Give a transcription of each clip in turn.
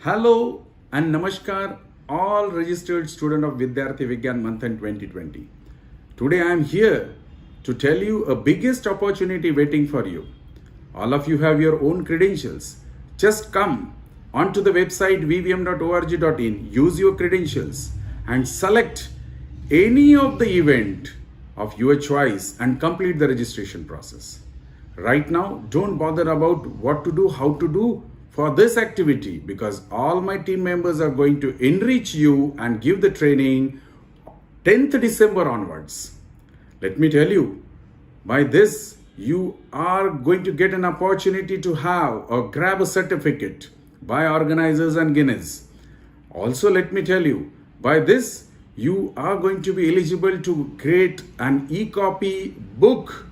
Hello and Namaskar, all registered student of Vidyarthi Vigyan Manthan 2020. Today I am here to tell you a biggest opportunity waiting for you. All of you have your own credentials. Just come onto the website vvm.org.in, use your credentials and select any of the event of your choice and complete the registration process. Right now, don't bother about what to do, how to do for this activity, because all my team members are going to enrich you and give the training 10th December onwards. Let me tell you, by this, you are going to get an opportunity to have or grab a certificate by organizers and Guinness. Also, let me tell you, by this, you are going to be eligible to create an e-copy book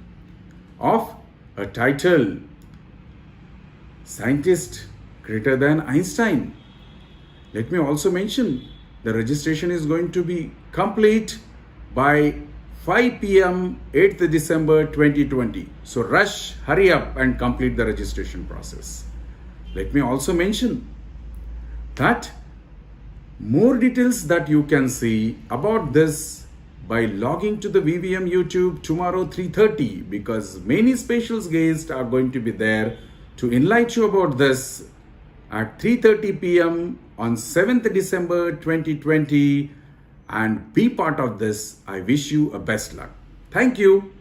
of a title, Scientist Greater Than Einstein. Let me also mention, the registration is going to be complete by 5 p.m. 8th December 2020. So rush, hurry up and complete the registration process. Let me also mention that more details that you can see about this by logging to the VVM YouTube tomorrow 3:30, because many special guests are going to be there to enlighten you about this at 3:30 p.m. on 7th December 2020, and be part of this. I wish you a best luck. Thank you.